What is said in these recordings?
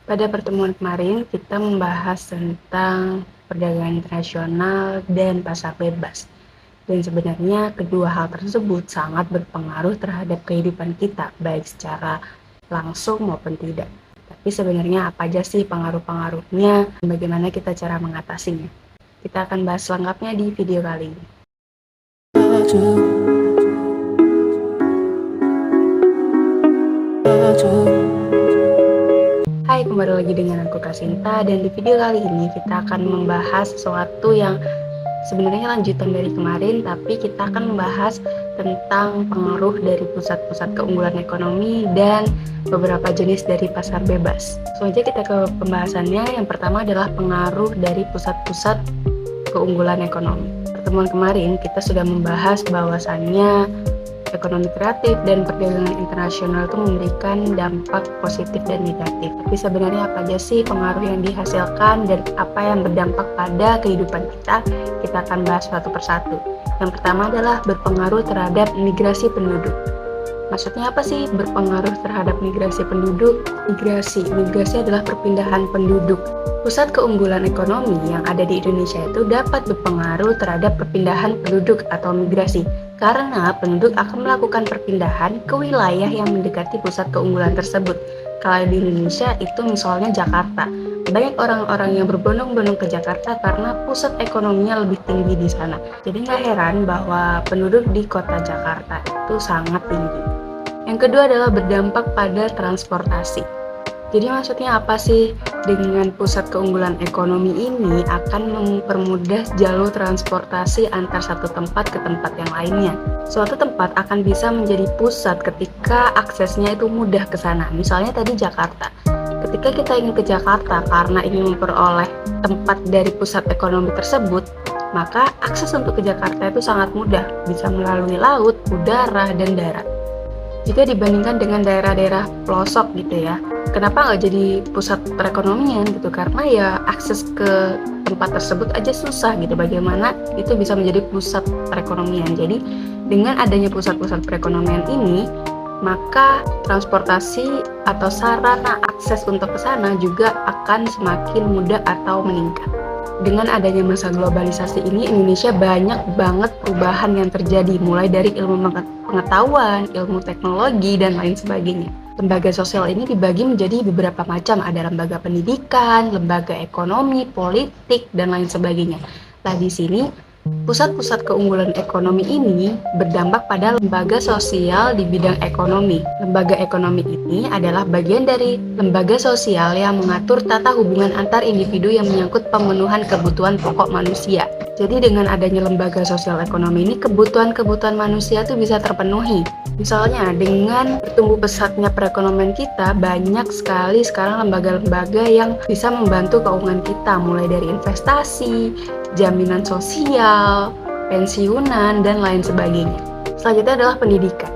Pada pertemuan kemarin, kita membahas tentang perdagangan internasional dan pasar bebas. Dan sebenarnya kedua hal tersebut sangat berpengaruh terhadap kehidupan kita, baik secara langsung maupun tidak. Tapi sebenarnya apa aja sih pengaruh-pengaruhnya dan bagaimana kita cara mengatasinya? Kita akan bahas lengkapnya di video kali ini. Hai, kembali lagi dengan aku Kasinta, dan di video kali ini kita akan membahas sesuatu yang sebenarnya lanjutan dari kemarin, tapi kita akan membahas tentang pengaruh dari pusat-pusat keunggulan ekonomi dan beberapa jenis dari pasar bebas. Langsung aja kita ke pembahasannya. Yang pertama adalah pengaruh dari pusat-pusat keunggulan ekonomi. Pertemuan kemarin kita sudah membahas bahwasannya ekonomi kreatif dan perdagangan internasional itu memberikan dampak positif dan negatif. Tapi sebenarnya apa aja sih pengaruh yang dihasilkan dan apa yang berdampak pada kehidupan kita? Kita akan bahas satu persatu. Yang pertama adalah berpengaruh terhadap migrasi penduduk. Maksudnya apa sih berpengaruh terhadap migrasi penduduk? Migrasi adalah perpindahan penduduk. Pusat keunggulan ekonomi yang ada di Indonesia itu dapat berpengaruh terhadap perpindahan penduduk atau migrasi, karena penduduk akan melakukan perpindahan ke wilayah yang mendekati pusat keunggulan tersebut. Kalau di Indonesia itu misalnya Jakarta, banyak orang-orang yang berbondong-bondong ke Jakarta karena pusat ekonominya lebih tinggi di sana. Jadi nggak heran bahwa penduduk di kota Jakarta itu sangat tinggi. Yang kedua adalah berdampak pada transportasi. Jadi maksudnya apa sih? Dengan pusat keunggulan ekonomi ini akan mempermudah jalur transportasi antar satu tempat ke tempat yang lainnya. Suatu tempat akan bisa menjadi pusat ketika aksesnya itu mudah ke sana. Misalnya tadi Jakarta. Ketika kita ingin ke Jakarta karena ingin memperoleh tempat dari pusat ekonomi tersebut, maka akses untuk ke Jakarta itu sangat mudah, bisa melalui laut, udara, dan darat. Jika dibandingkan dengan daerah-daerah pelosok gitu ya, kenapa nggak jadi pusat perekonomian gitu? Karena ya akses ke tempat tersebut aja susah gitu. Bagaimana itu bisa menjadi pusat perekonomian? Jadi dengan adanya pusat-pusat perekonomian ini, maka transportasi atau sarana akses untuk ke sana juga akan semakin mudah atau meningkat. Dengan adanya masa globalisasi ini, Indonesia banyak banget perubahan yang terjadi, mulai dari ilmu pengetahuan, ilmu teknologi, dan lain sebagainya. Lembaga sosial ini dibagi menjadi beberapa macam, ada lembaga pendidikan, lembaga ekonomi, politik, dan lain sebagainya. Nah, di sini pusat-pusat keunggulan ekonomi ini berdampak pada lembaga sosial di bidang ekonomi. Lembaga ekonomi ini adalah bagian dari lembaga sosial yang mengatur tata hubungan antar individu yang menyangkut pemenuhan kebutuhan pokok manusia. Jadi dengan adanya lembaga sosial ekonomi ini, kebutuhan-kebutuhan manusia itu bisa terpenuhi. Misalnya dengan bertumbuh pesatnya perekonomian kita, banyak sekali sekarang lembaga-lembaga yang bisa membantu keuangan kita, mulai dari investasi, jaminan sosial, pensiunan, dan lain sebagainya. Selanjutnya adalah pendidikan.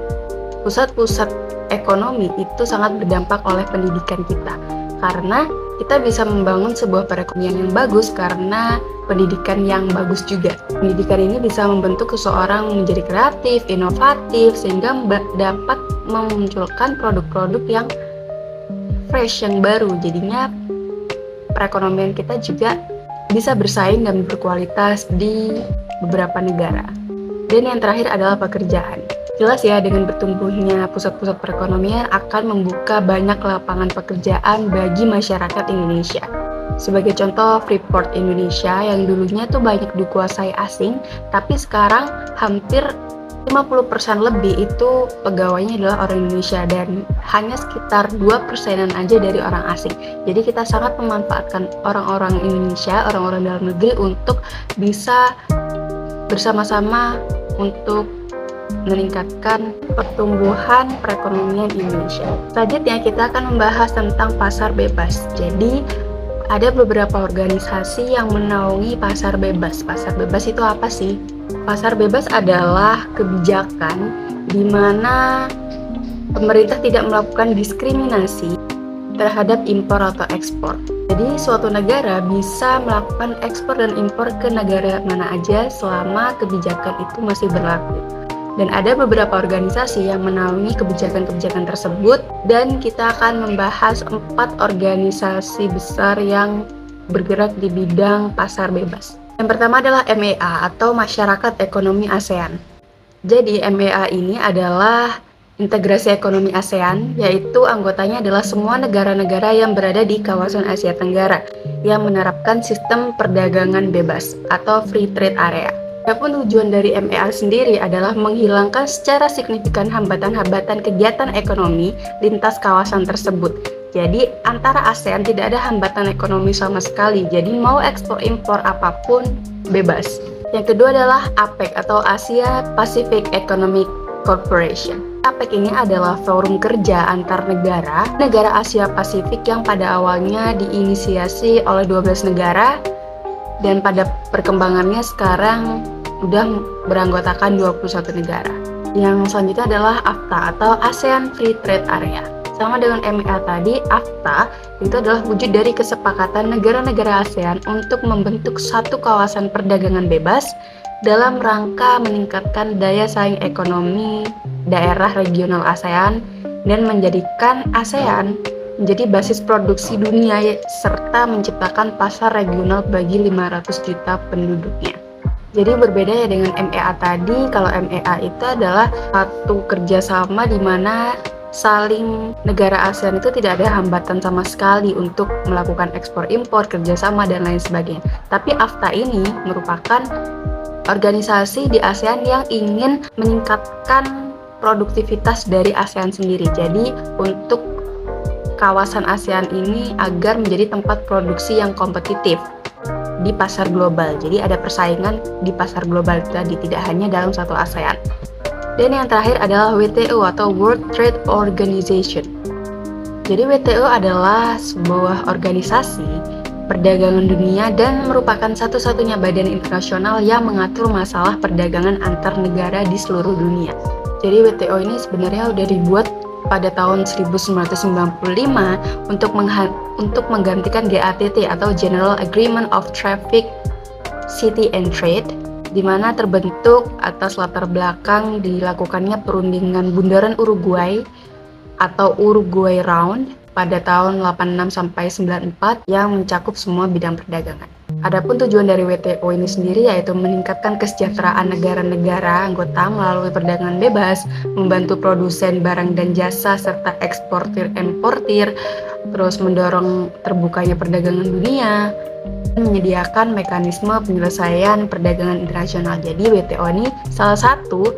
Pusat-pusat ekonomi itu sangat berdampak oleh pendidikan kita, karena kita bisa membangun sebuah perekonomian yang bagus karena pendidikan yang bagus juga. Pendidikan ini bisa membentuk seseorang menjadi kreatif, inovatif, sehingga dapat memunculkan produk-produk yang fresh, yang baru. Jadinya perekonomian kita juga bisa bersaing dan berkualitas di beberapa negara. Dan yang terakhir adalah pekerjaan. Jelas ya, dengan bertumbuhnya pusat-pusat perekonomian akan membuka banyak lapangan pekerjaan bagi masyarakat Indonesia. Sebagai contoh, Freeport Indonesia yang dulunya tuh banyak dikuasai asing, tapi sekarang hampir 50% lebih itu pegawainya adalah orang Indonesia, dan hanya sekitar 2%-an aja dari orang asing. Jadi kita sangat memanfaatkan orang-orang Indonesia, orang-orang dalam negeri untuk bisa bersama-sama untuk meningkatkan pertumbuhan perekonomian Indonesia. Selanjutnya kita akan membahas tentang pasar bebas. Jadi ada beberapa organisasi yang menaungi pasar bebas. Pasar bebas itu apa sih? Pasar bebas adalah kebijakan di mana pemerintah tidak melakukan diskriminasi terhadap impor atau ekspor. Jadi suatu negara bisa melakukan ekspor dan impor ke negara mana aja selama kebijakan itu masih berlaku. Dan ada beberapa organisasi yang menaungi kebijakan-kebijakan tersebut, dan kita akan membahas 4 organisasi besar yang bergerak di bidang pasar bebas. Yang pertama adalah MEA atau Masyarakat Ekonomi ASEAN. Jadi MEA ini adalah integrasi ekonomi ASEAN, yaitu anggotanya adalah semua negara-negara yang berada di kawasan Asia Tenggara yang menerapkan sistem perdagangan bebas atau free trade area. Adapun tujuan dari MEA sendiri adalah menghilangkan secara signifikan hambatan-hambatan kegiatan ekonomi lintas kawasan tersebut. Jadi antara ASEAN tidak ada hambatan ekonomi sama sekali, jadi mau ekspor impor apapun bebas. Yang kedua adalah APEC atau Asia Pacific Economic Corporation. APEC ini adalah forum kerja antar negara Asia Pasifik yang pada awalnya diinisiasi oleh 12 negara dan pada perkembangannya sekarang sudah beranggotakan 21 negara. Yang selanjutnya adalah AFTA atau ASEAN Free Trade Area. Sama dengan MEA tadi, AFTA itu adalah wujud dari kesepakatan negara-negara ASEAN untuk membentuk satu kawasan perdagangan bebas dalam rangka meningkatkan daya saing ekonomi daerah regional ASEAN dan menjadikan ASEAN menjadi basis produksi dunia serta menciptakan pasar regional bagi 500 juta penduduknya. Jadi berbeda ya dengan MEA tadi. Kalau MEA itu adalah satu kerjasama di mana saling negara ASEAN itu tidak ada hambatan sama sekali untuk melakukan ekspor impor, kerjasama dan lain sebagainya. Tapi AFTA ini merupakan organisasi di ASEAN yang ingin meningkatkan produktivitas dari ASEAN sendiri. Jadi untuk kawasan ASEAN ini agar menjadi tempat produksi yang kompetitif di pasar global. Jadi ada persaingan di pasar global tadi, tidak hanya dalam satu ASEAN. Dan yang terakhir adalah WTO atau World Trade Organization. Jadi WTO adalah sebuah organisasi perdagangan dunia dan merupakan satu-satunya badan internasional yang mengatur masalah perdagangan antar negara di seluruh dunia. Jadi WTO ini sebenarnya udah dibuat pada tahun 1995 untuk menggantikan GATT atau General Agreement of Traffic, City and Trade, di mana terbentuk atas latar belakang dilakukannya perundingan bundaran Uruguay atau Uruguay Round pada tahun 86 sampai 94 yang mencakup semua bidang perdagangan. Adapun tujuan dari WTO ini sendiri yaitu meningkatkan kesejahteraan negara-negara anggota melalui perdagangan bebas, membantu produsen barang dan jasa serta eksportir-importir, terus mendorong terbukanya perdagangan dunia, dan menyediakan mekanisme penyelesaian perdagangan internasional. Jadi WTO ini salah satu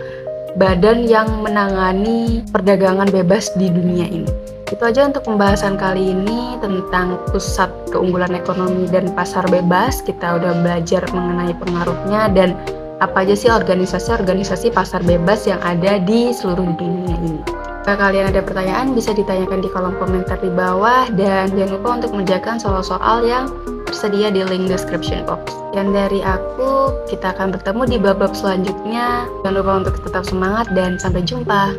badan yang menangani perdagangan bebas di dunia ini. Itu aja untuk pembahasan kali ini tentang pusat keunggulan ekonomi dan pasar bebas. Kita udah belajar mengenai pengaruhnya dan apa aja sih organisasi-organisasi pasar bebas yang ada di seluruh dunia ini. Jika kalian ada pertanyaan bisa ditanyakan di kolom komentar di bawah, dan jangan lupa untuk mengerjakan soal-soal yang tersedia di link description box. Dan dari aku, kita akan bertemu di bab-bab selanjutnya. Jangan lupa untuk tetap semangat dan sampai jumpa.